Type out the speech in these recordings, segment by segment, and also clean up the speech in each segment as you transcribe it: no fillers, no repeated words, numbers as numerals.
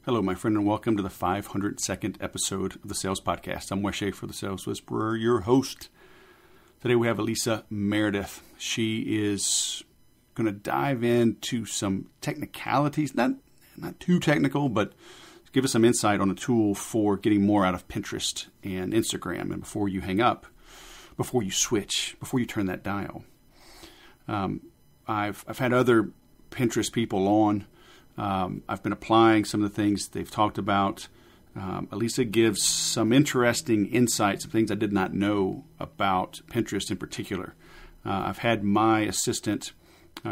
Hello, my friend, and welcome to the 502nd episode of the Sales Podcast. I'm Wes Schaeffer, the Sales Whisperer, your host. Today we have Alisa Meredith. She is going to dive into some technicalities, not too technical, but give us some insight on a tool for getting more out of Pinterest and Instagram. And before you hang up, before you switch, before you turn that dial, I've had other Pinterest people on. I've been applying some of the things they've talked about. Alisa gives some interesting insights of things I did not know about Pinterest in particular. I've had my assistant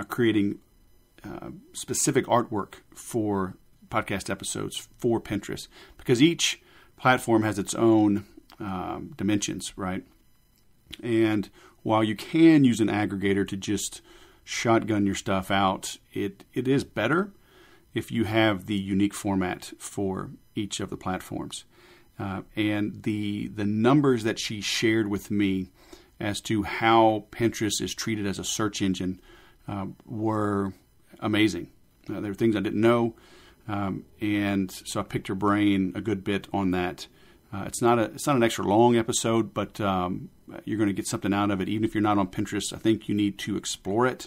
creating specific artwork for podcast episodes for Pinterest because each platform has its own dimensions, right? And while you can use an aggregator to just shotgun your stuff out, it is better if you have the unique format for each of the platforms. And the numbers that she shared with me as to how Pinterest is treated as a search engine were amazing. There were things I didn't know, and so I picked her brain a good bit on that. It's not an extra long episode, but you're going to get something out of it. Even if you're not on Pinterest, I think you need to explore it.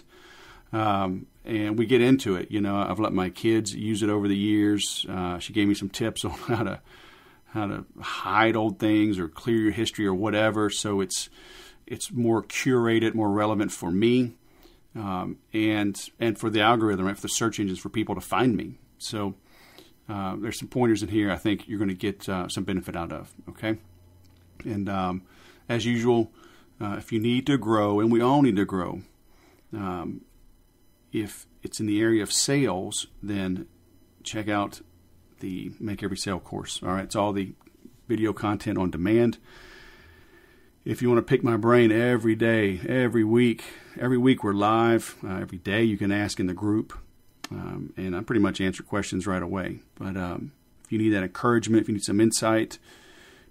And we get into it. You know, I've let my kids use it over the years. She gave me some tips on how to hide old things or clear your history or whatever. So it's more curated, more relevant for me, and for the algorithm, right, for the search engines, for people to find me. So there's some pointers in here I think you're going to get some benefit out of. Okay, and as usual, if you need to grow, and we all need to grow. If it's in the area of sales, then check out the Make Every Sale course. All right, it's all the video content on demand. If you want to pick my brain every day, every week we're live. Every day you can ask in the group, and I pretty much answer questions right away. But if you need that encouragement, if you need some insight,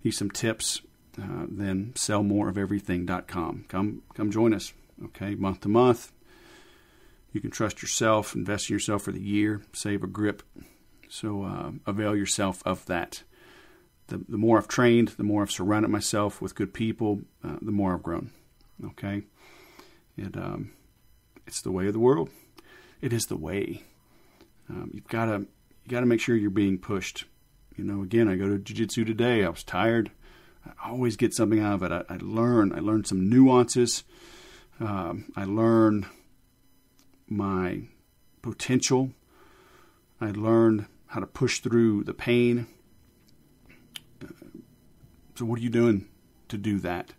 need some tips, then sellmoreofeverything.com. Come join us. Okay, month to month. You can trust yourself, invest in yourself for the year, save a grip. So avail yourself of that. The more I've trained, the more I've surrounded myself with good people, the more I've grown. Okay? It's the way of the world. It is the way. You got to make sure you're being pushed. You know, again, I go to jiu-jitsu today. I was tired. I always get something out of it. I learn some nuances. I learn my potential. I learned how to push through the pain. So what are you doing to do that?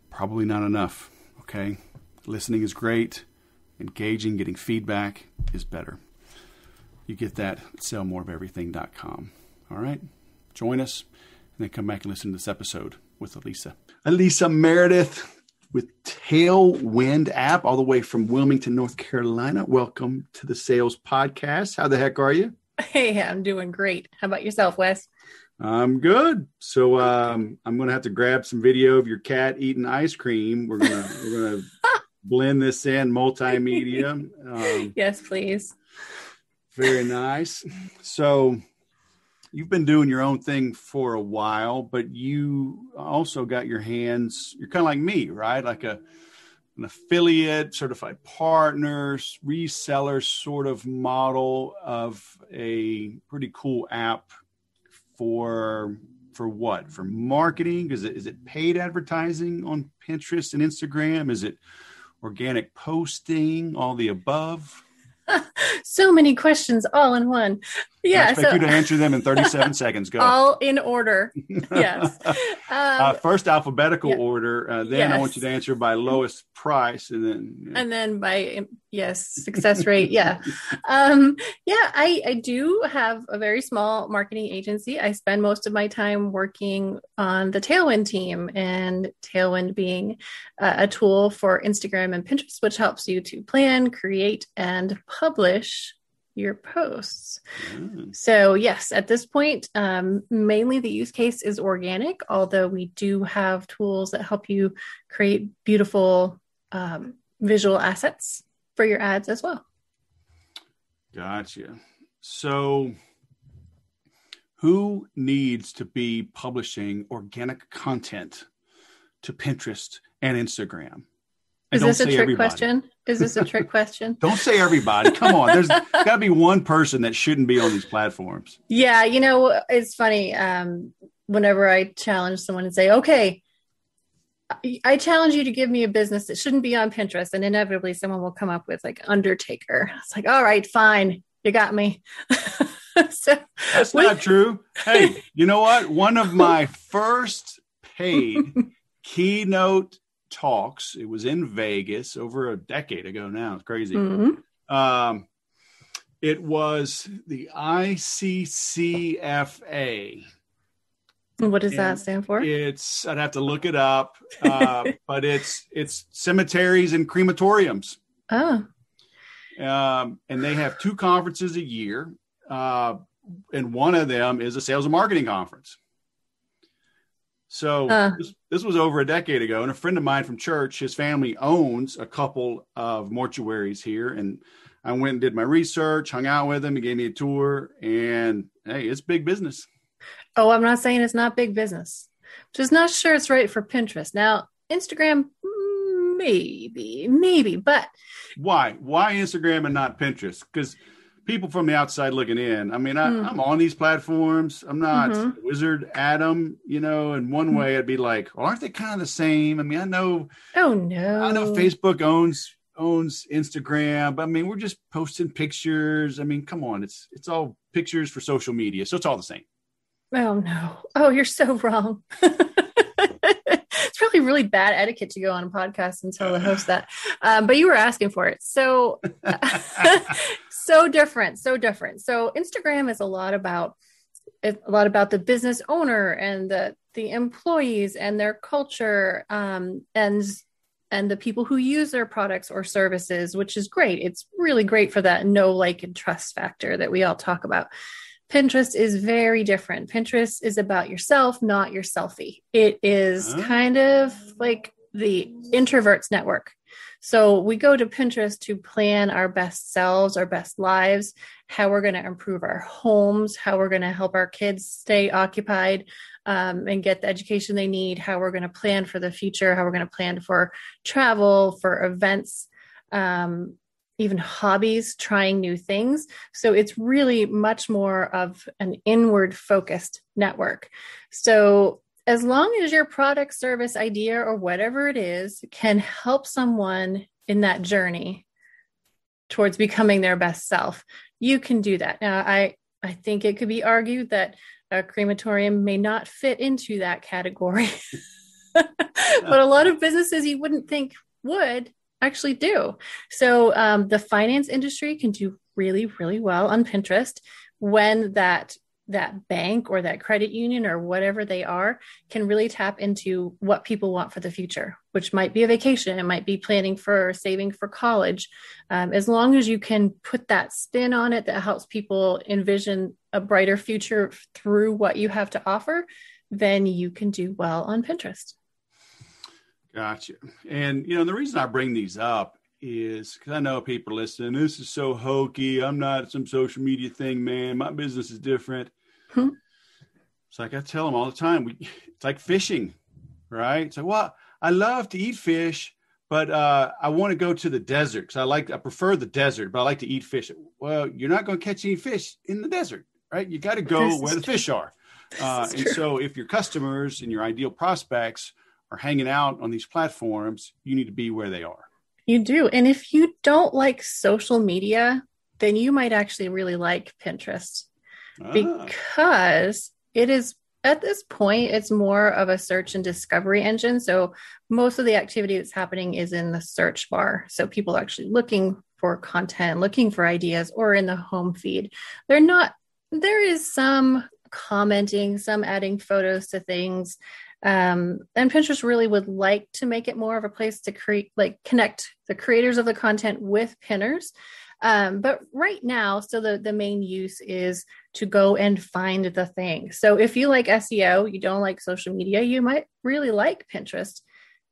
Probably not enough, okay? Listening is great. Engaging, getting feedback is better. You get that at sellmoreofeverything.com. All right? Join us, and then come back and listen to this episode with Alisa. Alisa Meredith with Tailwind app, all the way from Wilmington, North Carolina. Welcome to the Sales Podcast. How the heck are you? Hey, I'm doing great. How about yourself, Wes? I'm good. So I'm going to have to grab some video of your cat eating ice cream. We're gonna blend this in multimedia. Yes, please. Very nice. So you've been doing your own thing for a while, but you also got your hands, you're kind of like me, right? Like an affiliate, certified partners, reseller sort of model of a pretty cool app for what? For marketing? Is it paid advertising on Pinterest and Instagram? Is it organic posting? All the above? So many questions all in one. Yeah, I expect you to answer them in 37 seconds. Go. All in order. Yes. First alphabetical order. Then yes. I want you to answer by lowest price, and then by success rate. Yeah. I do have a very small marketing agency. I spend most of my time working on the Tailwind team, and Tailwind being a tool for Instagram and Pinterest, which helps you to plan, create, and publish your posts. So yes, at this point, mainly the use case is organic, although we do have tools that help you create beautiful visual assets for your ads as well. Gotcha. So Who needs to be publishing organic content to Pinterest and Instagram? And Is this a trick everybody. question? Is this a trick question? Don't say everybody. Come on. There's got to be one person that shouldn't be on these platforms. Yeah, it's funny. Whenever I challenge someone and say, okay, I challenge you to give me a business that shouldn't be on Pinterest, and inevitably someone will come up with like Undertaker. It's like, all right, fine. You got me. So, that's not true. Hey, you know what? One of my first paid keynote talks, it was in Vegas over a decade ago now. It's crazy. Mm-hmm. It was the ICCFA. What does that stand for? I'd have to look it up, but it's cemeteries and crematoriums. Oh. And they have 2 conferences a year. And one of them is a sales and marketing conference. So this was over a decade ago. And a friend of mine from church, his family owns a couple of mortuaries here. And I went and did my research, hung out with him. He gave me a tour. And hey, it's big business. Oh, I'm not saying it's not big business. Just not sure it's right for Pinterest. Now, Instagram, maybe, but why Instagram and not Pinterest? Because people from the outside looking in, I mean, I'm on these platforms. I'm not wizard Adam, in one way I'd be like, aren't they kind of the same? I mean, I know Facebook owns Instagram, but I mean, we're just posting pictures. I mean, come on, it's all pictures for social media. So it's all the same. Oh no. Oh, you're so wrong. It's probably really bad etiquette to go on a podcast and tell the host that. But you were asking for it. So, so different. So Instagram is a lot about the business owner and the employees and their culture, and the people who use their products or services, which is great. It's really great for that know, like, and trust factor that we all talk about. Pinterest is very different. Pinterest is about yourself, not your selfie. It is kind of like the introverts network. So we go to Pinterest to plan our best selves, our best lives, how we're going to improve our homes, how we're going to help our kids stay occupied and get the education they need, how we're going to plan for the future, how we're going to plan for travel, for events, even hobbies, trying new things. So it's really much more of an inward focused network. So as long as your product, service, idea, or whatever it is can help someone in that journey towards becoming their best self, you can do that. Now, I think it could be argued that a crematorium may not fit into that category, but a lot of businesses you wouldn't think would actually do. So the finance industry can do really, really well on Pinterest when that bank or that credit union or whatever they are can really tap into what people want for the future, which might be a vacation. It might be planning for saving for college. As long as you can put that spin on it that helps people envision a brighter future through what you have to offer, then you can do well on Pinterest. Gotcha. And, the reason I bring these up is because I know people listening, this is so hokey. I'm not some social media thing, man. My business is different. It's like I tell them all the time, it's like fishing, right? It's like, well, I love to eat fish, but I want to go to the desert because I prefer the desert, but I like to eat fish. Well, you're not going to catch any fish in the desert, right? You got to go where the fish are. And so if your customers and your ideal prospects are hanging out on these platforms, you need to be where they are. You do. And if you don't like social media, then you might actually really like Pinterest because it is, at this point, it's more of a search and discovery engine. So most of the activity that's happening is in the search bar. So people are actually looking for content, looking for ideas, or in the home feed. There is some commenting, some adding photos to things. And Pinterest really would like to make it more of a place to connect the creators of the content with pinners. But right now, so the main use is to go and find the thing. So if you like SEO, you don't like social media, you might really like Pinterest.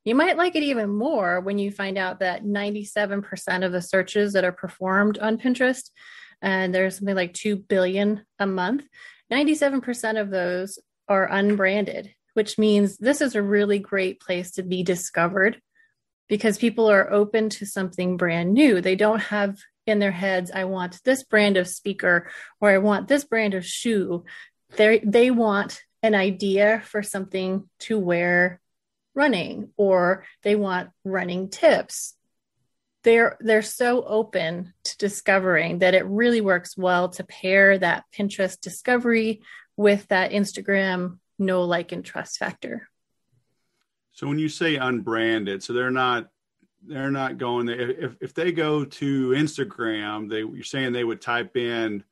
You might like it even more when you find out that 97% of the searches that are performed on Pinterest and there's something like 2 billion a month. 97% of those are unbranded, which means this is a really great place to be discovered because people are open to something brand new. They don't have in their heads, I want this brand of speaker or I want this brand of shoe. They want an idea for something to wear running, or they want running tips. They're so open to discovering that it really works well to pair that Pinterest discovery with that Instagram know, like, and trust factor. So when you say unbranded, so they're not going there. If they go to Instagram, you're saying they would type in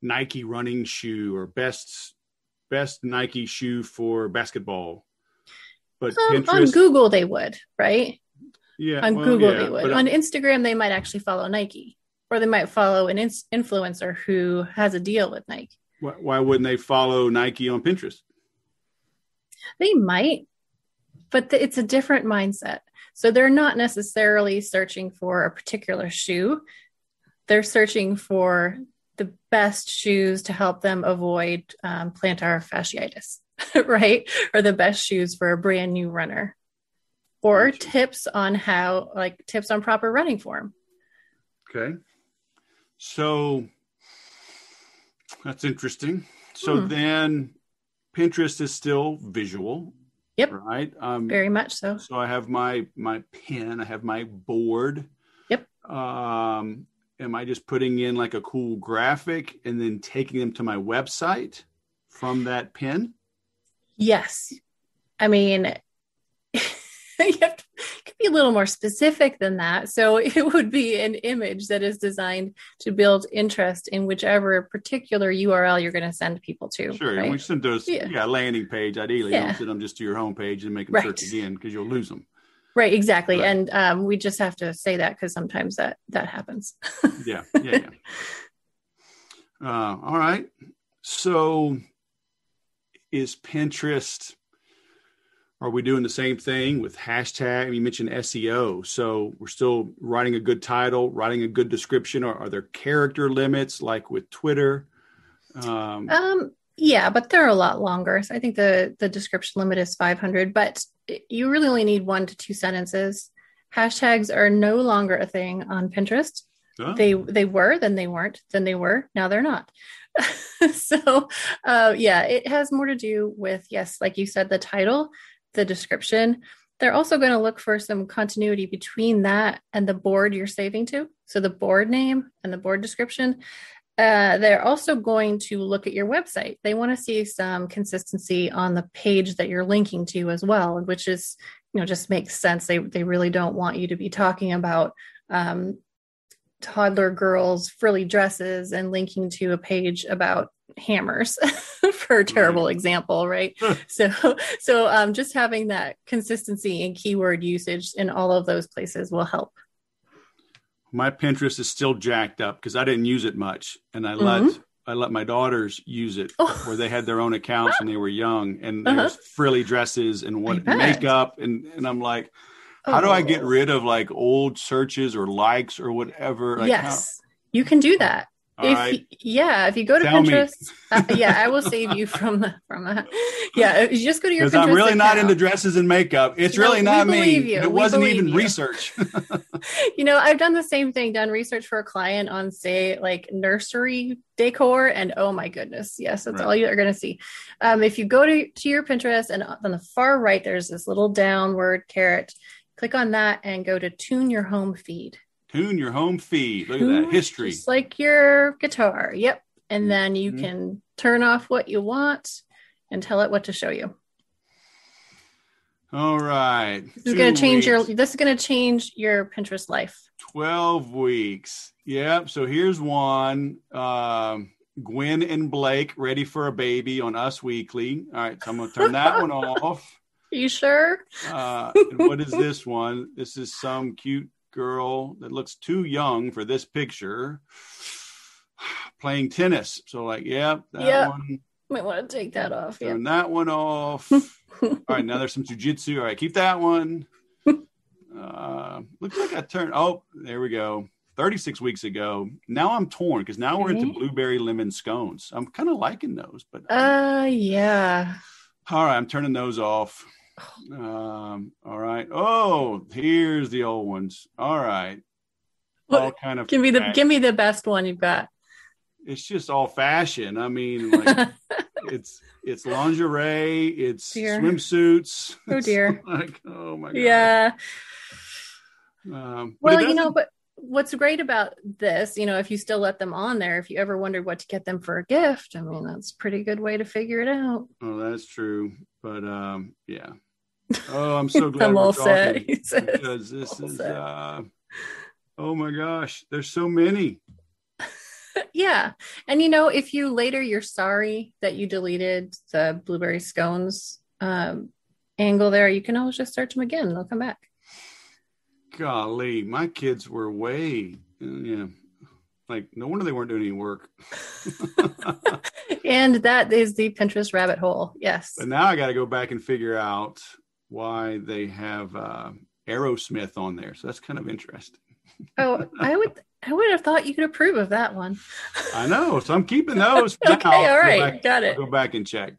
Nike running shoe or best Nike shoe for basketball. But Pinterest, on Google they would, right? Yeah. On Google they would. On Instagram they might actually follow Nike, or they might follow an influencer who has a deal with Nike. Why wouldn't they follow Nike on Pinterest? They might, but it's a different mindset. So they're not necessarily searching for a particular shoe. They're searching for the best shoes to help them avoid plantar fasciitis, right? Or the best shoes for a brand new runner, or tips on proper running form. Okay. So that's interesting. So then Pinterest is still visual. Yep. Right. Very much so. So I have my pen, I have my board. Yep. Am I just putting in like a cool graphic and then taking them to my website from that pen? Yes. I mean, could be a little more specific than that. So it would be an image that is designed to build interest in whichever particular URL you're going to send people to. Sure. Right? And we send those, landing page, ideally. Yeah. Don't send them just to your homepage and make them search again because you'll lose them. Right, exactly. Right. And we just have to say that because sometimes that happens. Yeah. All right. So is Pinterest, are we doing the same thing with hashtag? You mentioned SEO. So we're still writing a good title, writing a good description, or are there character limits like with Twitter? Yeah, but they're a lot longer. So I think the description limit is 500, but you really only need 1 to 2 sentences. Hashtags are no longer a thing on Pinterest. Oh. They were, then they weren't, then they were, now they're not. So it has more to do with, yes, like you said, the title, the description. They're also going to look for some continuity between that and the board you're saving to. So the board name and the board description. They're also going to look at your website. They want to see some consistency on the page that you're linking to as well, which is, just makes sense. They really don't want you to be talking about toddler girls' frilly dresses and linking to a page about hammers for a terrible example, right? So just having that consistency in keyword usage in all of those places will help. My Pinterest is still jacked up because I didn't use it much, and I let my daughters use it where they had their own accounts when they were young, and there's frilly dresses and makeup, and I'm like, how do I get rid of like old searches or likes or whatever? Like, yes, you can do that. If you go to Pinterest, I will save you from that. Yeah, you just go to your Pinterest. Because I'm really not into dresses and makeup. It's really not me. It wasn't even research. I've done the same thing, done research for a client on, say, like nursery decor, and oh my goodness, yes, that's all you are going to see. If you go to your Pinterest, and on the far right, there's this little downward caret. Click on that and go to tune your home feed. Tune your home feed. Look at that history. Just like your guitar. Yep. And then you can turn off what you want and tell it what to show you. All right. This is going to change your Pinterest life. 12 weeks. Yep. So here's one. Gwen and Blake ready for a baby on Us Weekly. All right. So I'm going to turn that one off. Are you sure? And what is this one? This is some cute girl that looks too young for this picture playing tennis. So one might want to take that off. Turn that one off. All right, now there's some jujitsu. All right, keep that one. Looks like I turned. Oh, there we go. 36 weeks ago. Now I'm torn because now we're into blueberry lemon scones. I'm kind of liking those, but yeah. All right, I'm turning those off. All right. Oh, here's the old ones. All right. All kind of give me the best one you've got. It's just all fashion. I mean, like it's lingerie, it's swimsuits. Oh dear. Like, oh my God. Yeah. Well, but what's great about this, if you still let them on there, if you ever wondered what to get them for a gift, I mean, that's a pretty good way to figure it out. Oh, that's true. But yeah. Oh, I'm so glad I'm we're all talking set. because this is oh my gosh, there's so many. Yeah. And if you're sorry that you deleted the blueberry scones angle there, you can always just search them again. They'll come back. Golly, my kids were like, no wonder they weren't doing any work. And that is the Pinterest rabbit hole. Yes. But now I got to go back and figure out why they have Aerosmith on there. So that's kind of interesting. Oh, I would have thought you could approve of that one. I know. So I'm keeping those. Okay. Now. All right. Got it. I'll go back and check.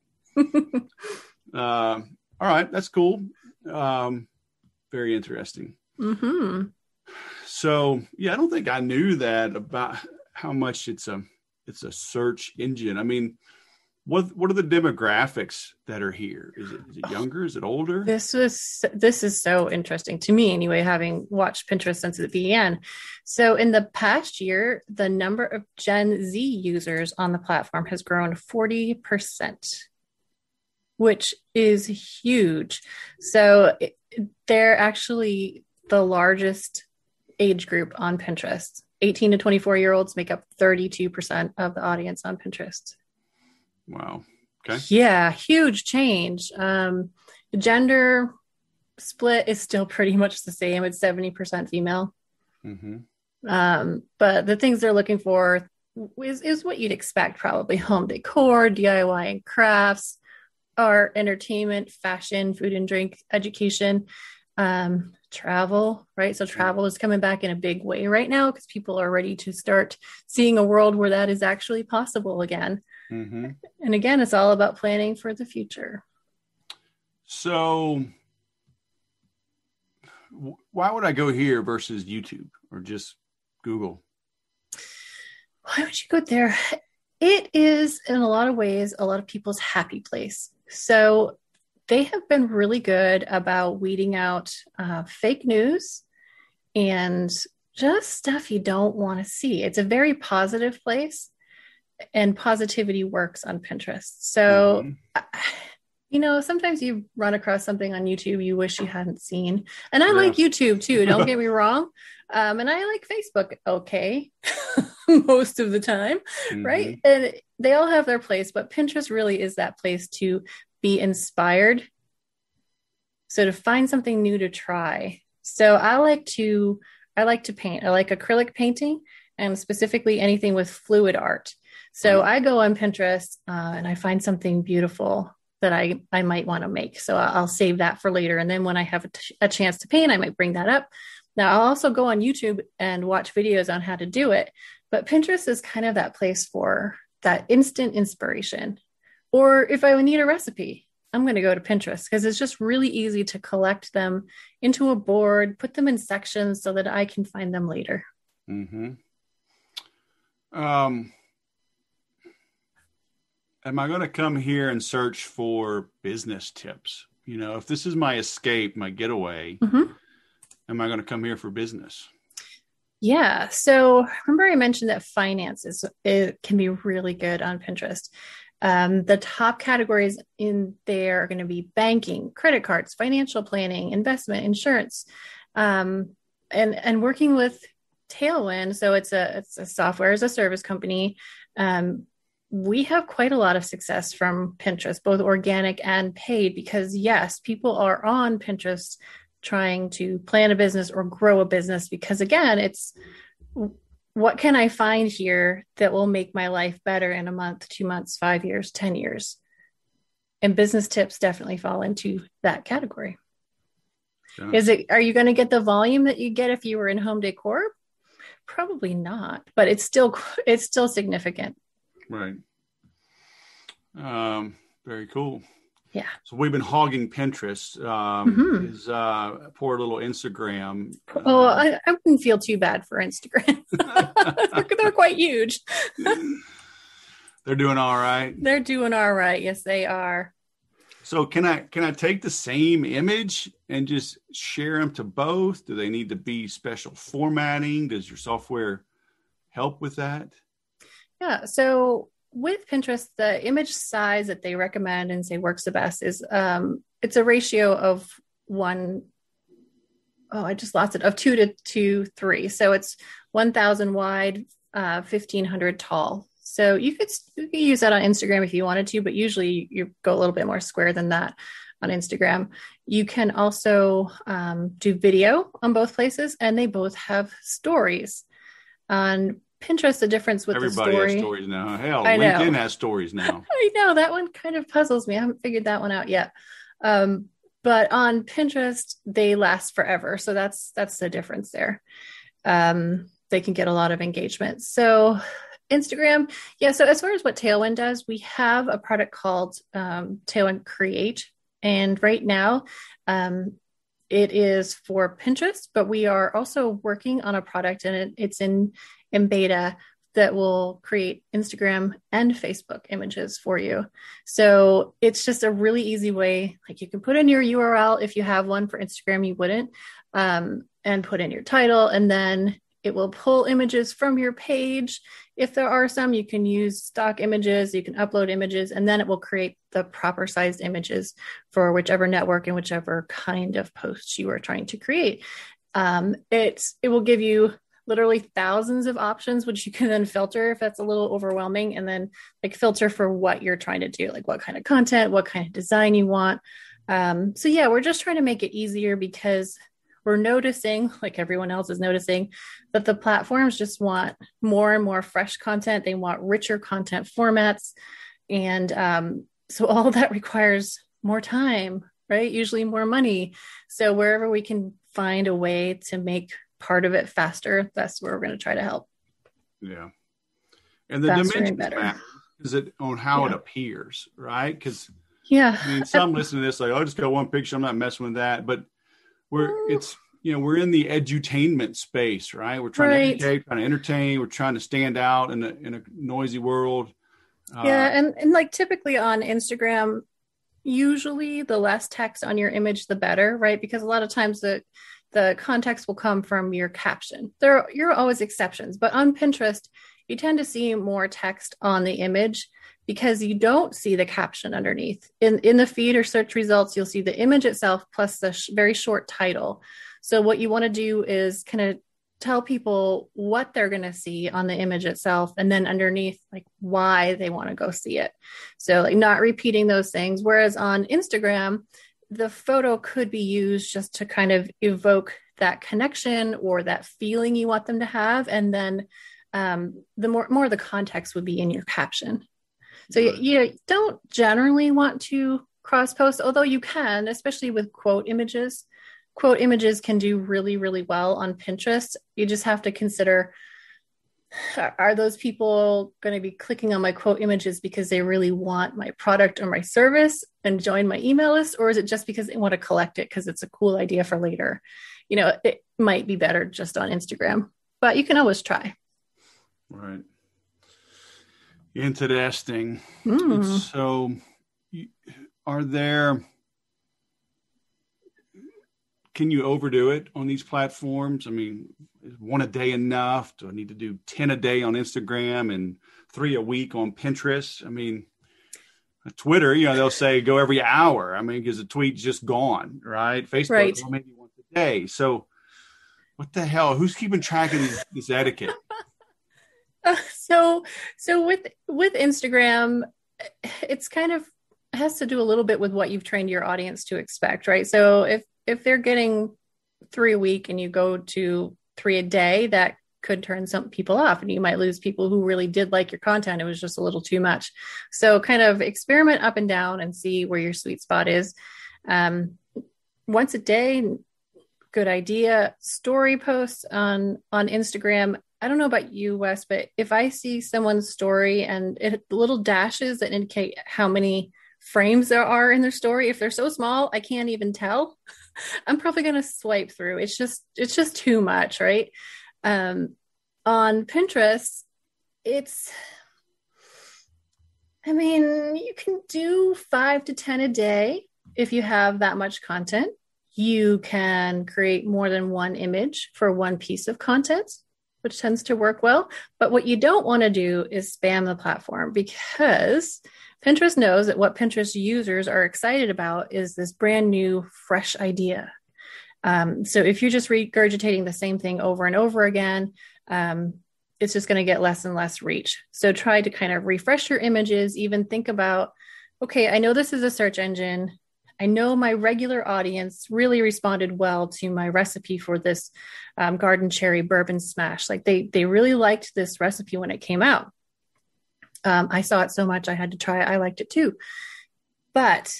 All right. That's cool. Very interesting. Mm-hmm. So yeah, I don't think I knew that about how much it's a search engine. I mean, what are the demographics that are here? Is it younger? Is it older? This is so interesting to me anyway, having watched Pinterest since it began. So in the past year, the number of Gen Z users on the platform has grown 40%, which is huge. So they're actually the largest age group on Pinterest. 18 to 24-year-olds make up 32% of the audience on Pinterest. Wow. Okay. Yeah, huge change. The gender split is still pretty much the same. It's 70% female. Mm-hmm. But the things they're looking for is what you'd expect, probably home decor, DIY and crafts, art, entertainment, fashion, food and drink, education, travel, right? So travel is coming back in a big way right now because people are ready to start seeing a world where that is actually possible again. Mm-hmm. And again, it's all about planning for the future. So why would I go here versus YouTube or just Google? Why would you go there? It is, in a lot of ways, a lot of people's happy place. So they have been really good about weeding out fake news and just stuff you don't want to see. It's a very positive place, and positivity works on Pinterest. So, sometimes you run across something on YouTube you wish you hadn't seen. And I like YouTube too, don't get me wrong. And I like Facebook okay most of the time, right? And they all have their place, but Pinterest really is that place to be inspired. So to find something new to try. So I like to paint. I like acrylic painting and specifically anything with fluid art. So I go on Pinterest and I find something beautiful that I might want to make. So I'll save that for later. And then when I have a chance to paint, I might bring that up. Now I'll also go on YouTube and watch videos on how to do it. But Pinterest is kind of that place for that instant inspiration. Or if I need a recipe, I'm going to go to Pinterest because it's just really easy to collect them into a board, put them in sections so that I can find them later. Mm-hmm. Am I going to come here and search for business tips? If this is my escape, my getaway, am I going to come here for business? Yeah. So remember I mentioned that finances, it can be really good on Pinterest. The top categories in there are going to be banking, credit cards, financial planning, investment, insurance, and working with Tailwind. So it's a software as a service company. We have quite a lot of success from Pinterest, both organic and paid, because yes, people are on Pinterest trying to plan a business or grow a business, because again, it's what can I find here that will make my life better in a month, 2 months, 5 years, 10 years? And business tips definitely fall into that category. Yeah. Are you going to get the volume that you get if you were in home decor? Probably not, but it's still significant. Right. Very cool. Yeah. So we've been hogging Pinterest. Is poor little Instagram. I wouldn't feel too bad for Instagram. They're quite huge. They're doing all right. They're doing all right. Yes, they are. So can I take the same image and just share them to both? Do they need to be special formatting? Does your software help with that? Yeah. So with Pinterest, the image size that they recommend and say works the best is it's a ratio of one. Oh, I just lost it, of 2:3. So it's 1,000 wide, 1,500 tall. So you could use that on Instagram if you wanted to, but usually you go a little bit more square than that on Instagram. You can also do video on both places, and they both have stories. On Pinterest, the difference with Everybody the story. has stories now. Hell, LinkedIn has stories now. I know, that one kind of puzzles me. I haven't figured that one out yet. But on Pinterest, they last forever. So that's the difference there. They can get a lot of engagement. So Instagram, yeah. So as far as what Tailwind does, we have a product called Tailwind Create. And right now, it is for Pinterest, but we are also working on a product, and it's in beta, that will create Instagram and Facebook images for you. So it's just a really easy way. Like, you can put in your URL if you have one. For Instagram, you wouldn't, and put in your title, and then it will pull images from your page. If there are some, you can use stock images, you can upload images, and then it will create the proper sized images for whichever network and whichever kind of posts you are trying to create. It will give you literally thousands of options, which you can then filter if that's a little overwhelming, and then like filter for what you're trying to do, like what kind of content, what kind of design you want. So yeah, we're just trying to make it easier, because we're noticing, like everyone else is noticing, that the platforms just want more and more fresh content. They want richer content formats. And so all that requires more time, right? Usually more money. So wherever we can find a way to make part of it faster, that's where we're going to try to help. Yeah. And the dimensions matter. Is it on how it appears, right? Because I mean, some listen to this like, oh, I just got one picture, I'm not messing with that. But we're in the edutainment space, right? We're trying to educate, trying to entertain, we're trying to stand out in a noisy world. And like typically on Instagram, usually the less text on your image, the better, right? Because a lot of times the context will come from your caption. You're always exceptions, but on Pinterest, you tend to see more text on the image because you don't see the caption underneath. In the feed or search results, you'll see the image itself plus the very short title. So what you want to do is kind of tell people what they're going to see on the image itself, and then underneath, like, why they want to go see it. So like not repeating those things. Whereas on Instagram, the photo could be used just to kind of evoke that connection or that feeling you want them to have. And then the more of the context would be in your caption. So you don't generally want to cross post, although you can, especially with quote images. Quote images can do really, really well on Pinterest. You just have to consider, are those people going to be clicking on my quote images because they really want my product or my service and join my email list? Or is it just because they want to collect it because it's a cool idea for later? It might be better just on Instagram, but you can always try. Right. Interesting. So can you overdo it on these platforms? I mean, is one a day enough? Do I need to do 10 a day on Instagram and 3 a week on Pinterest? I mean, Twitter, they'll say go every hour. I mean, because the tweet's just gone, right? Facebook, well, maybe once a day. So what the hell? Who's keeping track of this etiquette? So with Instagram, it's kind of has to do a little bit with what you've trained your audience to expect, right? So if they're getting 3 a week and you go to 3 a day, that could turn some people off, and you might lose people who really did like your content. It was just a little too much. So kind of experiment up and down and see where your sweet spot is. Once a day, good idea. Story posts on Instagram I don't know about you, Wes, but if I see someone's story and little dashes that indicate how many frames there are in their story, if they're so small, I can't even tell. I'm probably going to swipe through. It's just too much, right? Um, on Pinterest, it's, I mean, you can do 5 to 10 a day if you have that much content. You can create more than one image for one piece of content, which tends to work well. But what you don't want to do is spam the platform, because Pinterest knows that what Pinterest users are excited about is this brand new, fresh idea. So if you're just regurgitating the same thing over and over again, it's just going to get less and less reach. So try to kind of refresh your images, even think about, okay, I know this is a search engine. I know my regular audience really responded well to my recipe for this garden cherry bourbon smash. Like they really liked this recipe when it came out. I saw it so much I had to try it. I liked it too. But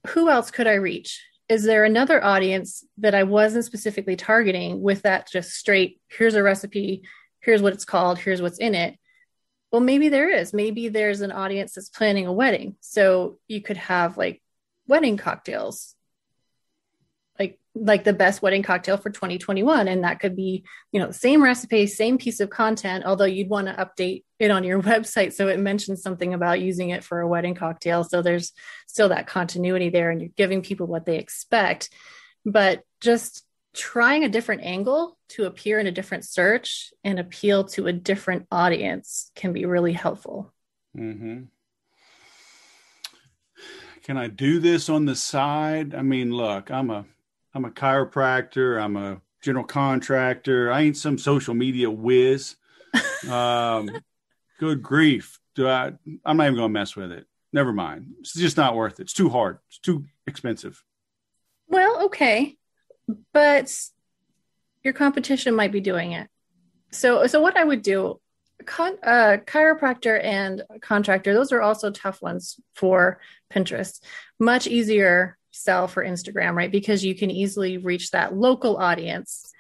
who else could I reach? Is there another audience that I wasn't specifically targeting with that just straight, here's a recipe, here's what it's called, here's what's in it? Well, maybe there is. Maybe there's an audience that's planning a wedding. So you could have like wedding cocktails, like the best wedding cocktail for 2021. And that could be, same recipe, same piece of content, although you'd want to update it on your website so it mentions something about using it for a wedding cocktail. So there's still that continuity there and you're giving people what they expect. But just trying a different angle to appear in a different search and appeal to a different audience can be really helpful. Mm-hmm. Can I do this on the side? I mean, look, I'm a chiropractor. I'm a general contractor. I ain't some social media whiz. Good grief. I'm not even going to mess with it. Never mind. It's just not worth it. It's too hard. It's too expensive. Well, okay. But your competition might be doing it. So what I would do, chiropractor and contractor, those are also tough ones for Pinterest. Much easier sell for Instagram, right? Because you can easily reach that local audience.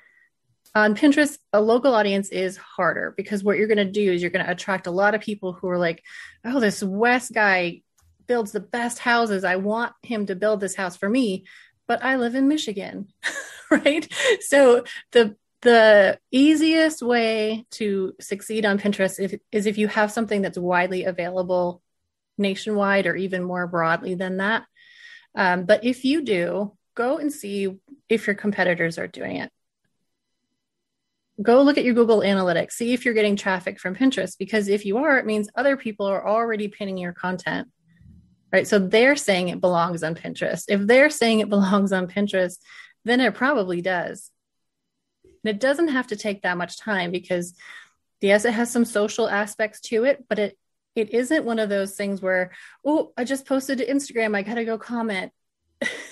On Pinterest, a local audience is harder because what you're going to do is you're going to attract a lot of people who are like, oh, this West guy builds the best houses. I want him to build this house for me, but I live in Michigan, right? So the easiest way to succeed on Pinterest is if you have something that's widely available nationwide or even more broadly than that. But if you do, go and see if your competitors are doing it. Go look at your Google Analytics, see if you're getting traffic from Pinterest, because if you are, it means other people are already pinning your content, right? So they're saying it belongs on Pinterest. If they're saying it belongs on Pinterest, then it probably does. And it doesn't have to take that much time because, yes, it has some social aspects to it, but it isn't one of those things where, oh, I just posted to Instagram, I got to go comment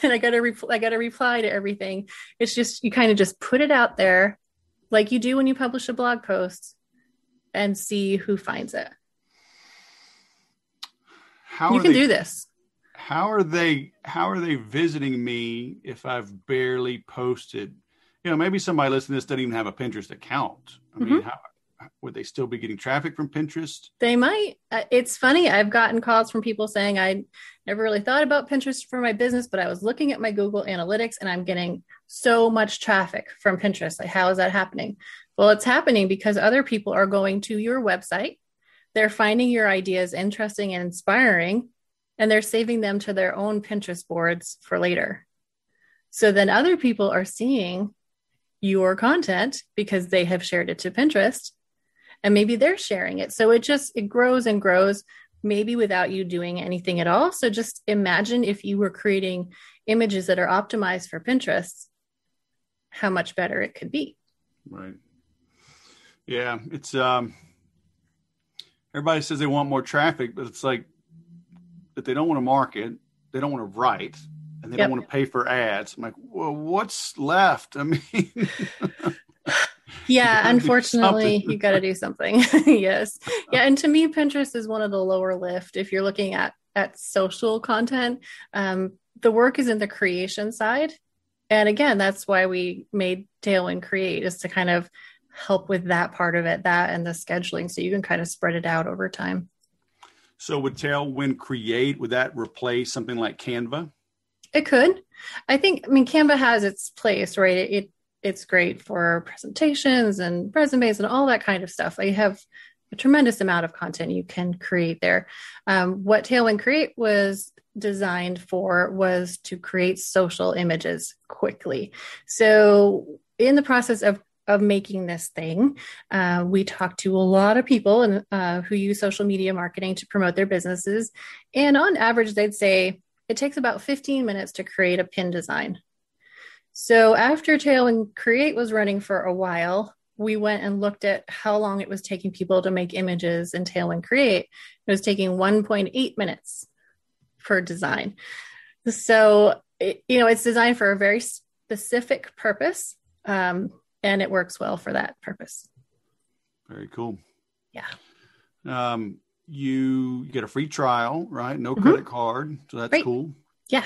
and I got to reply to everything. It's just, you kind of just put it out there like you do when you publish a blog post and see who finds it. You can do this. How are they visiting me if I've barely posted? Maybe somebody listening to this doesn't even have a Pinterest account. I mean, how would they still be getting traffic from Pinterest? They might. It's funny. I've gotten calls from people saying, I never really thought about Pinterest for my business, but I was looking at my Google Analytics and I'm getting so much traffic from Pinterest. Like, how is that happening? Well, it's happening because other people are going to your website. They're finding your ideas interesting and inspiring, and they're saving them to their own Pinterest boards for later. So then other people are seeing your content because they have shared it to Pinterest. And maybe they're sharing it. So it grows and grows, maybe without you doing anything at all. So just imagine if you were creating images that are optimized for Pinterest, how much better it could be. Right. Yeah. It's, everybody says they want more traffic, but it's like that they don't want to market. They don't want to write, and they don't want to pay for ads. I'm like, well, what's left? I mean, yeah, unfortunately, you got to do something. Yes. Yeah. And to me, Pinterest is one of the lower lift. If you're looking at social content, the work is in the creation side. And again, that's why we made Tailwind Create, is to kind of help with that part of it, that and the scheduling, so you can kind of spread it out over time. So would Tailwind Create, would that replace something like Canva? It could. I mean, Canva has its place, right? It's great for presentations and resumes and all that kind of stuff. I have a tremendous amount of content you can create there. What Tailwind Create was designed for was to create social images quickly. So in the process of making this thing, we talked to a lot of people who use social media marketing to promote their businesses. And on average, they'd say it takes about 15 minutes to create a pin design. So after Tailwind Create was running for a while, we went and looked at how long it was taking people to make images in Tailwind Create. It was taking 1.8 minutes per design. So, it's designed for a very specific purpose, and it works well for that purpose. Very cool. Yeah. You get a free trial, right? No credit card. So that's Great. cool. Yeah.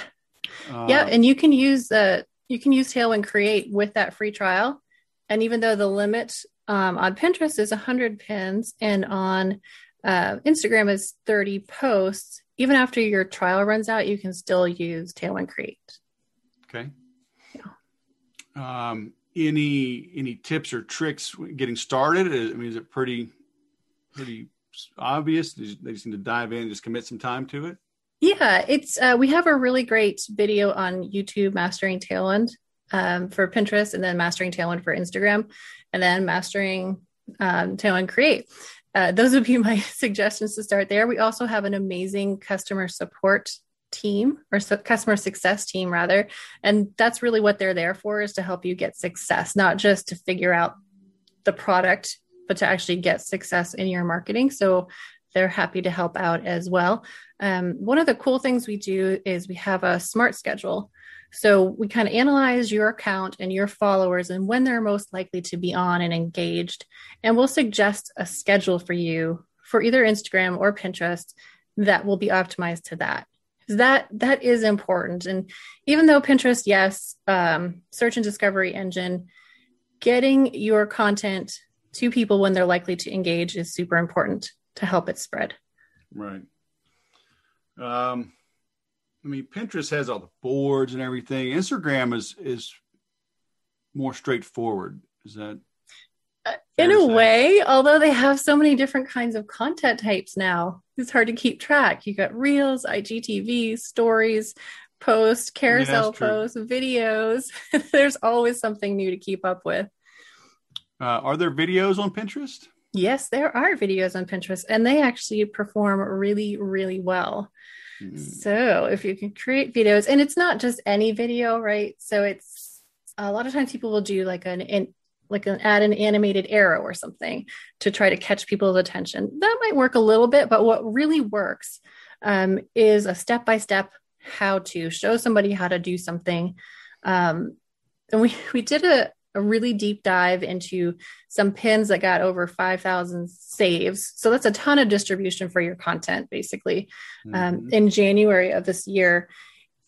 And you can use Tailwind Create with that free trial. And even though the limit on Pinterest is 100 pins and on Instagram is 30 posts, even after your trial runs out, you can still use Tailwind Create. Okay. Yeah. Any tips or tricks getting started? I mean, is it pretty obvious? They just need to dive in and just commit some time to it? Yeah, it's we have a really great video on YouTube, Mastering Tailwind for Pinterest, and then Mastering Tailwind for Instagram, and then Mastering Tailwind Create. Those would be my suggestions to start there. We also have an amazing customer support team, or customer success team rather. And that's really what they're there for, is to help you get success, not just to figure out the product, but to actually get success in your marketing. So they're happy to help out as well. One of the cool things we do is we have a smart schedule. So we kind of analyze your account and your followers and when they're most likely to be on and engaged. And we'll suggest a schedule for you for either Instagram or Pinterest that will be optimized to that. That is important. And even though Pinterest, yes, search and discovery engine, getting your content to people when they're likely to engage is super important to help it spread. Right. I mean, Pinterest has all the boards and everything. Instagram is more straightforward. Is that in a way? Although they have so many different kinds of content types now, it's hard to keep track. You got Reels, IGTV, stories, posts, carousel posts, videos. There's always something new to keep up with. Are there videos on Pinterest? Yes, there are videos on Pinterest, and they actually perform really, really well. So if you can create videos, and it's not just any video, right? So it's a lot of times people will do like an animated arrow or something to try to catch people's attention. That might work a little bit, but what really works is a step-by-step how to show somebody how to do something. And we did a really deep dive into some pins that got over 5,000 saves. So that's a ton of distribution for your content, basically, in January of this year.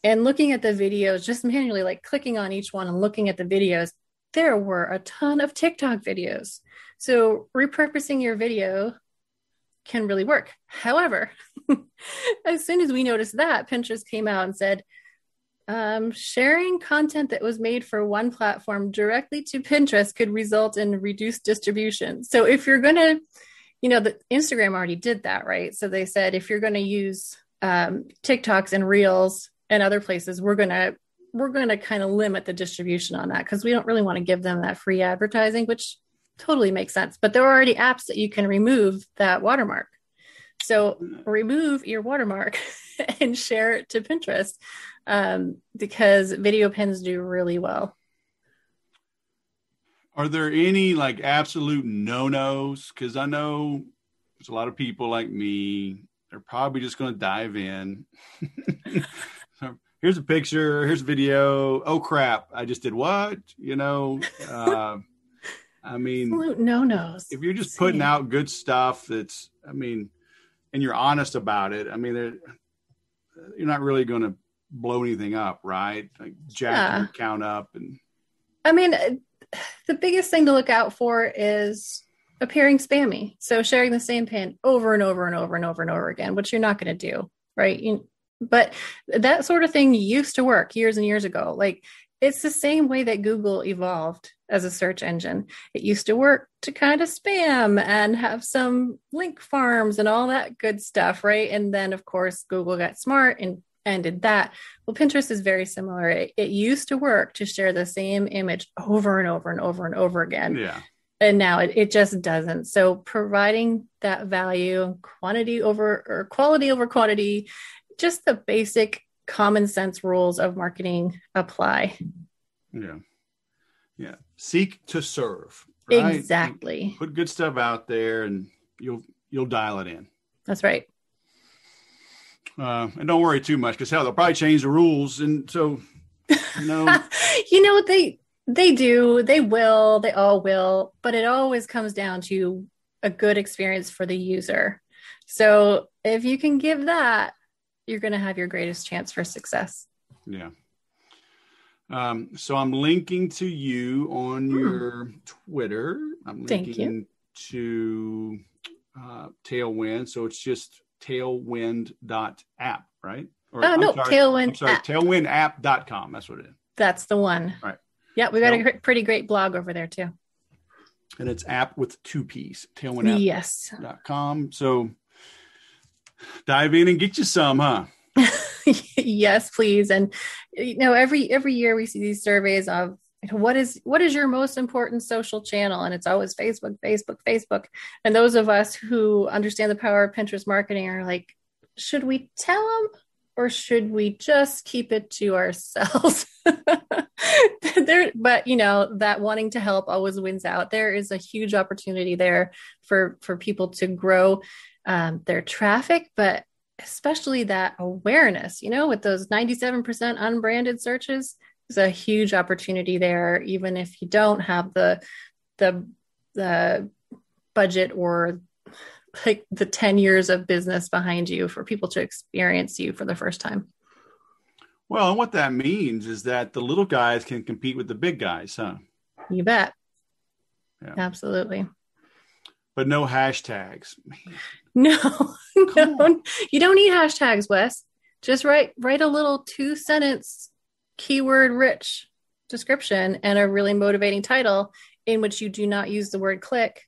And looking at the videos, just manually, like clicking on each one and looking at the videos, there were a ton of TikTok videos. So repurposing your video can really work. However, as soon as we noticed that, Pinterest came out and said, sharing content that was made for one platform directly to Pinterest could result in reduced distribution. So if you're going to, the Instagram already did that, right? So they said, if you're going to use TikToks and Reels and other places, we're going to kind of limit the distribution on that, because we don't really want to give them that free advertising, which totally makes sense. But there are already apps that you can remove that watermark. So remove your watermark and share it to Pinterest, because video pins do really well. Are there any like absolute no-nos? Because I know there's a lot of people like me. They're probably just going to dive in. So here's a picture. Here's a video. Oh, crap. I just did what? I mean, absolute no-nos. If you're just putting out good stuff and you're honest about it, you're not really going to blow anything up, right? Like jack your account up. And the biggest thing to look out for is appearing spammy. So sharing the same pin over and over and over and over and over again, which you're not going to do, right? But that sort of thing used to work years and years ago. Like, it's the same way that Google evolved as a search engine. It used to work to kind of spam and have some link farms and all that good stuff, right? And then, of course, Google got smart and did that. Well, Pinterest is very similar. It used to work to share the same image over and over and over and over again. Yeah. And now it just doesn't. So providing that value, quality over quantity, just the basic common sense rules of marketing apply. Yeah. Yeah. Seek to serve. Right? Exactly. Put good stuff out there and you'll dial it in. That's right. And don't worry too much, because they'll probably change the rules. And so, They do, they will, they all will, but it always comes down to a good experience for the user. So if you can give that, you're going to have your greatest chance for success. Yeah. So I'm linking to you on your Twitter. I'm linking to Tailwind. So it's just tailwind.app, right? Tailwind. Tailwindapp.com. That's what it is. That's the one. Right. Yeah, we got a pretty great blog over there too. And it's app with 2 P's, tailwindapp.com. So dive in and get you some, huh? Yes, please. And every year we see these surveys of what is your most important social channel, and it's always Facebook. And those of us who understand the power of Pinterest marketing are like, should we tell them or should we just keep it to ourselves? But that wanting to help always wins out. There is a huge opportunity there for people to grow their traffic, but especially that awareness, with those 97% unbranded searches, is a huge opportunity there, even if you don't have the budget or like the 10 years of business behind you for people to experience you for the first time. Well, and what that means is that the little guys can compete with the big guys, huh? You bet. Yeah. Absolutely. But no hashtags. No, you don't need hashtags, Wes. Just write a little 2-sentence keyword rich description and a really motivating title in which you do not use the word click.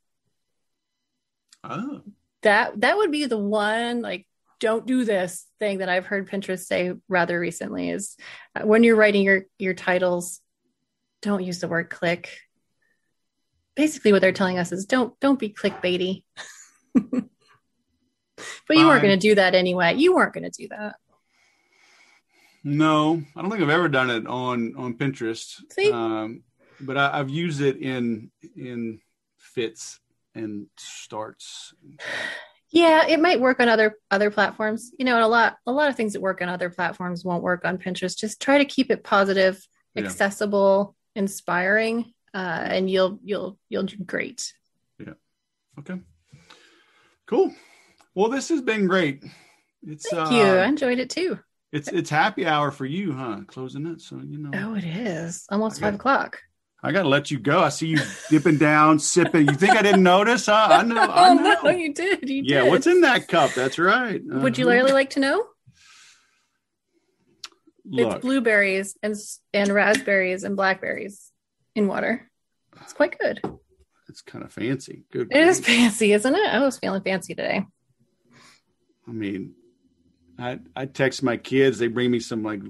Oh. That would be the one, like, don't do this thing that I've heard Pinterest say rather recently is when you're writing your titles, don't use the word click. Basically what they're telling us is don't be clickbaity. But you weren't going to do that anyway. You weren't going to do that. No, I don't think I've ever done it on Pinterest. See? But I've used it in fits and starts. Yeah, it might work on other platforms. And a lot of things that work on other platforms won't work on Pinterest. Just try to keep it positive, accessible, inspiring, and you'll do great. Yeah. Okay. Cool. Well, this has been great. Thank you. I enjoyed it too. It's happy hour for you, huh? Closing it, so Oh, it is almost 5 o'clock. I got to let you go. I see you dipping down, sipping. You think I didn't notice, huh? I know. No, you did. You did. What's in that cup? That's right. Would you really like to know? Look. It's blueberries and raspberries and blackberries in water. It's quite good. It's kind of fancy. Good. It is fancy, isn't it? I was feeling fancy today. I mean, I text my kids. They bring me some like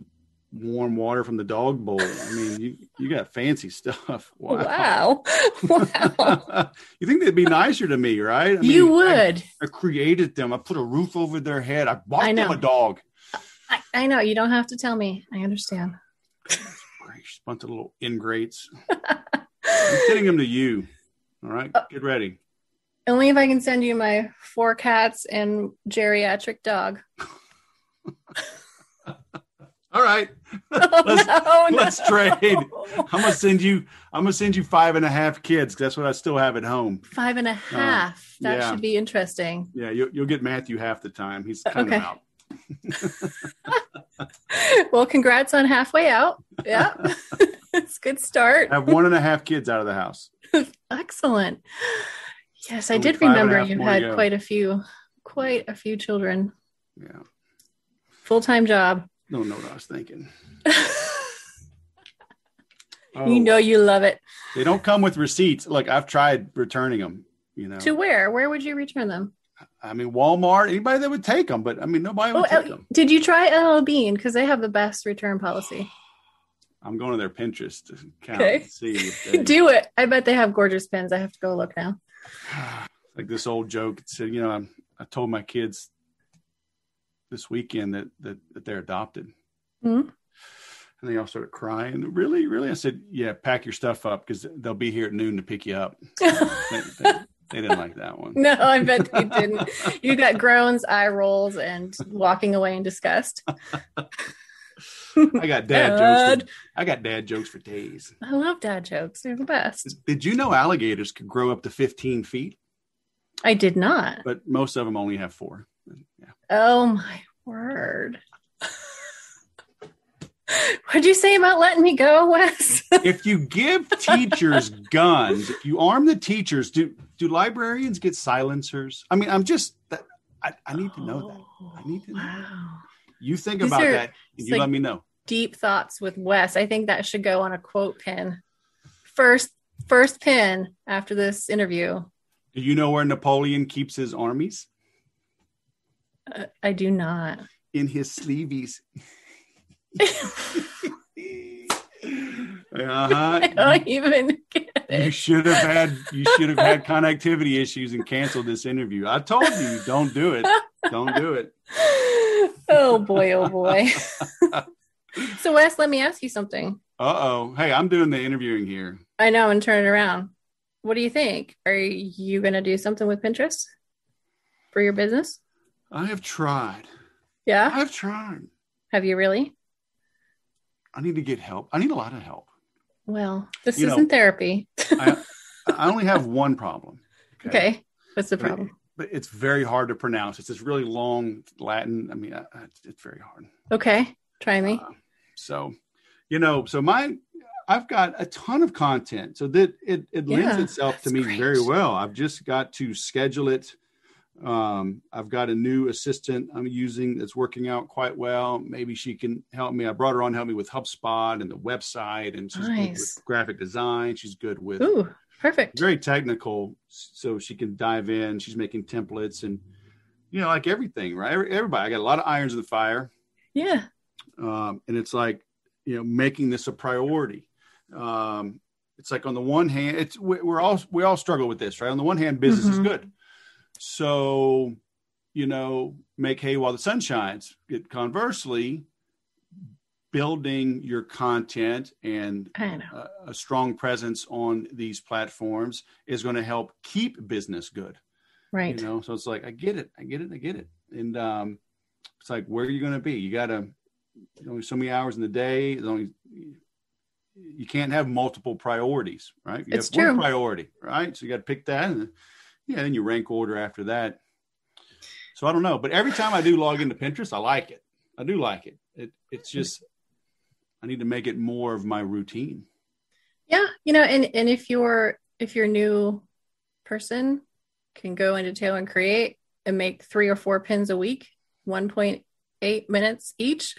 warm water from the dog bowl. I mean, you got fancy stuff. Wow. You think they'd be nicer to me, right? I mean, you would. I created them. I put a roof over their head. I bought them a dog. I know. You don't have to tell me. I understand. Bunch of little ingrates. I'm sending them to you. All right. Get ready. Only if I can send you my 4 cats and geriatric dog. All right. Let's trade. I'm gonna send you 5.5 kids. That's what I still have at home. 5.5. That should be interesting. Yeah, you'll get Matthew half the time. He's kind of out. Well, congrats on halfway out. Yeah. It's good. Good start. I have 1.5 kids out of the house. Excellent. Yes, I Only did remember 5.5 you more to had go. quite a few children. Yeah. Full-time job. Don't know what I was thinking. You know you love it. They don't come with receipts. Look, I've tried returning them, To where? Where would you return them? I mean, Walmart, anybody that would take them, but I mean, nobody would take them. Did you try LL Bean? Because they have the best return policy. I'm going to their Pinterest to count Okay. and see if they... Do it. I bet they have gorgeous pins. I have to go look now. Like this old joke. It said, I told my kids this weekend that they're adopted. Mm-hmm. And they all started crying. Really, really? I said, yeah, pack your stuff up because they'll be here at noon to pick you up. They didn't like that one. No, I bet they didn't. You got groans, eye rolls, and walking away in disgust. I got dad jokes. I got dad jokes for days. I love dad jokes. They're the best. Did you know alligators could grow up to 15 feet? I did not. But most of them only have 4. Yeah. Oh, my word. What'd you say about letting me go, Wes? If you give teachers guns, if you arm the teachers, do librarians get silencers? I mean, I need to know that. I need to know. Wow. You think about that and you let me know. Deep thoughts with Wes. I think that should go on a quote pin. First pin after this interview. Do you know where Napoleon keeps his armies? I do not. In his sleeveys. I don't even get it. You should have had connectivity issues and canceled this interview. I told you, don't do it. Don't do it. Oh boy. So Wes, let me ask you something. Uh-oh. Hey, I'm doing the interviewing here. I know, and turn it around. What do you think? Are you going to do something with Pinterest for your business? I have tried. Yeah? I've tried. Have you really? I need to get help. I need a lot of help. Well, this isn't therapy. I only have one problem. Okay. What's the problem? But it's very hard to pronounce. It's this really long Latin. I mean, it's very hard. Okay. Try me. I've got a ton of content. So that it lends itself to me very well. I've just got to schedule it. I've got a new assistant I'm using that's working out quite well. Maybe she can help me. I brought her on to help me with HubSpot and the website, and she's good with graphic design. She's good with perfect. Very technical, so she can dive in. She's making templates and like everything, right? Everybody. I got a lot of irons in the fire. Yeah. And it's like making this a priority. It's like on the one hand, we all struggle with this, right? On the one hand, business is good. So, make hay while the sun shines. Conversely, building your content and a strong presence on these platforms is going to help keep business good. Right. So it's like, I get it. And it's like, where are you going to be? You got to, only so many hours in the day. You can't have multiple priorities, right? You have one priority, right? So you got to pick that. And then you rank order after that. So I don't know. But every time I do log into Pinterest, I like it. I do like it. It's just, I need to make it more of my routine. Yeah. And if you're a new person, can go into Tail and Create and make 3 or 4 pins a week, 1.8 minutes each.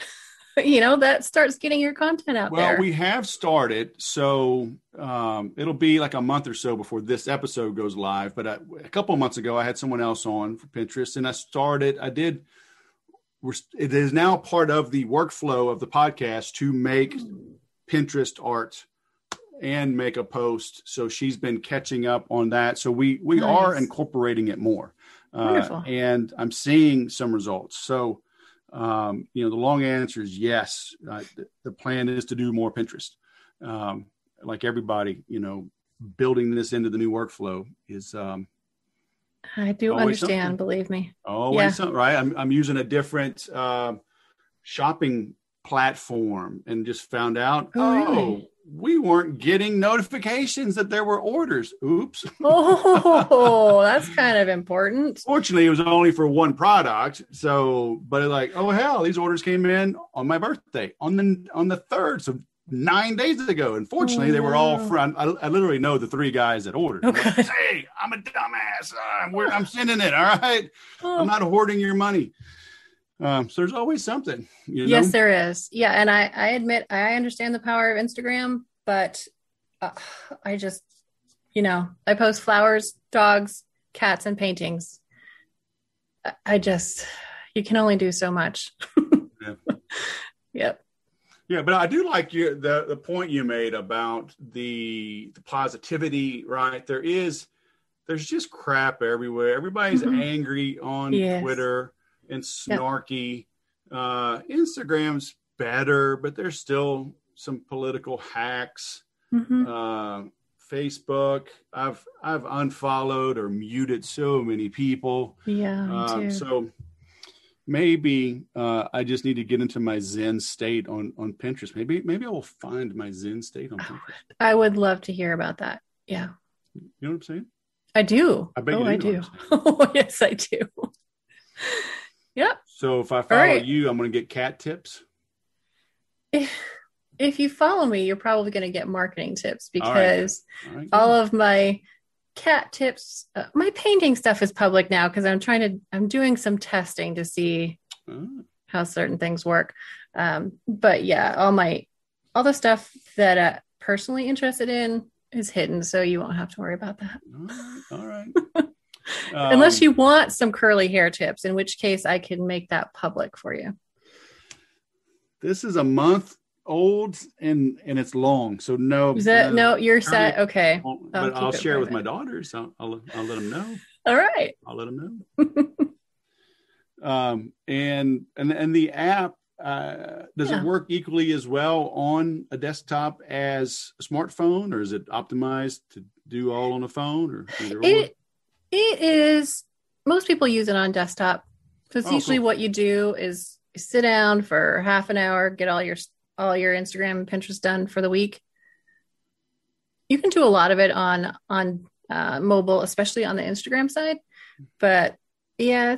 That starts getting your content out there. Well, we have started. So it'll be like a month or so before this episode goes live. But a couple of months ago, I had someone else on for Pinterest, and it is now part of the workflow of the podcast to make Pinterest art and make a post. So she's been catching up on that. So we are incorporating it more. Wonderful. And I'm seeing some results. So the long answer is yes. The plan is to do more Pinterest. Like everybody, building this into the new workflow is. I do understand. Something. Believe me. Always something, right? I'm using a different shopping platform and just found out. Really? We weren't getting notifications that there were orders. Oops. That's kind of important. Fortunately, it was only for one product. So, but it's like, oh hell, these orders came in on my birthday on the 3rd. So 9 days ago. And fortunately, they were all from, I literally know the 3 guys that ordered. Okay. Like, hey, I'm a dumbass. I'm sending it. All right. I'm not hoarding your money. So there's always something, you know? Yes, there is. Yeah. And I admit, I understand the power of Instagram, but I just, I post flowers, dogs, cats, and paintings. You can only do so much. Yeah. Yep. Yeah, but I do like the point you made about the positivity, right? There's just crap everywhere. Everybody's angry on Twitter and snarky. Instagram's better, but there's still some political hacks. Facebook, I've unfollowed or muted so many people. Yeah, me too. So maybe I just need to get into my Zen state on Pinterest. Maybe I will find my Zen state on Pinterest. I would love to hear about that. Yeah. You know what I'm saying? I do. I bet you do. Oh, yes, I do. Yep. So if I follow you, I'm going to get cat tips. If you follow me, you're probably going to get marketing tips because all of my cat tips, my painting stuff is public now because I'm doing some testing to see how certain things work. But yeah, all the stuff that I'm personally interested in is hidden, so you won't have to worry about that. All right. Unless you want some curly hair tips, in which case I can make that public for you. This is a month old and it's long, so no. Is that no? You're set. Okay, but I'll share it with my daughters. I'll let them know. All right. I'll let them know. And the app, does it work equally as well on a desktop as a smartphone, or is it optimized to do all on a phone, or either or? It is. Most people use it on desktop because usually what you do is you sit down for half an hour, get all your Instagram and Pinterest done for the week. You can do a lot of it on mobile, especially on the Instagram side. But yeah,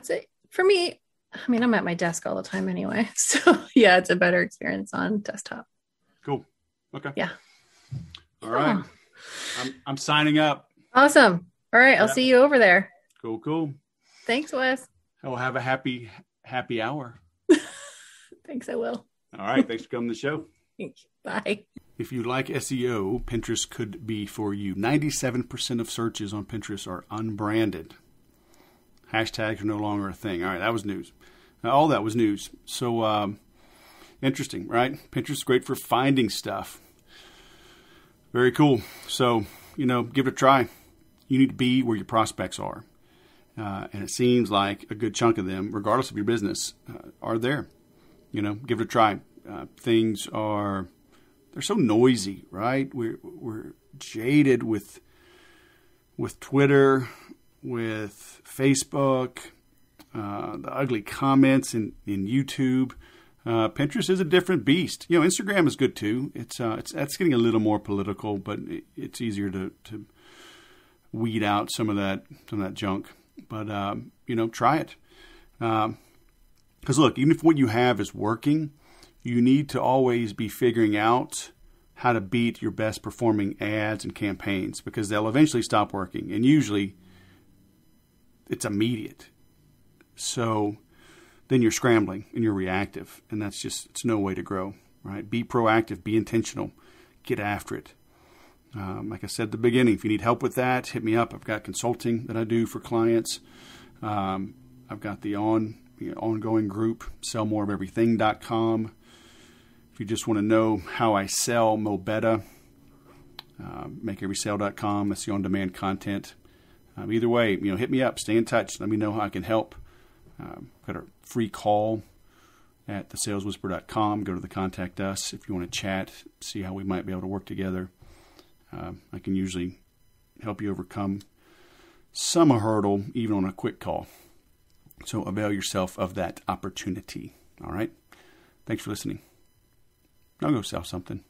for me. I mean, I'm at my desk all the time anyway. So yeah, it's a better experience on desktop. Cool. Okay. Yeah. All right. I'm signing up. Awesome. All right. I'll see you over there. Cool. Thanks, Wes. I'll have a happy hour. Thanks, I will. All right. Thanks for coming to the show. Thanks. Bye. If you like SEO, Pinterest could be for you. 97% of searches on Pinterest are unbranded. Hashtags are no longer a thing. All right, that was news. All that was news. So interesting, right? Pinterest is great for finding stuff. Very cool. So, give it a try. You need to be where your prospects are. And it seems like a good chunk of them, regardless of your business, are there. Give it a try. They're so noisy, right? We're jaded with Twitter, with Facebook, the ugly comments in YouTube. Pinterest is a different beast. Instagram is good too. It's getting a little more political, but it's easier to weed out some of that junk. But try it. Because look, even if what you have is working, you need to always be figuring out how to beat your best performing ads and campaigns, because they'll eventually stop working, and usually it's immediate. So then you're scrambling and you're reactive, and it's no way to grow, right? Be proactive, be intentional, get after it. Like I said at the beginning, if you need help with that, hit me up. I've got consulting that I do for clients. I've got the ongoing group, sellmoreofeverything.com. If you just want to know how I sell mo better, makeeverysale.com. That's the on-demand content. Either way, hit me up, stay in touch. Let me know how I can help. Got a free call at thesaleswhisper.com. Go to the contact us if you want to chat, see how we might be able to work together. I can usually help you overcome some hurdle, even on a quick call. So avail yourself of that opportunity. All right. Thanks for listening. Now go sell something.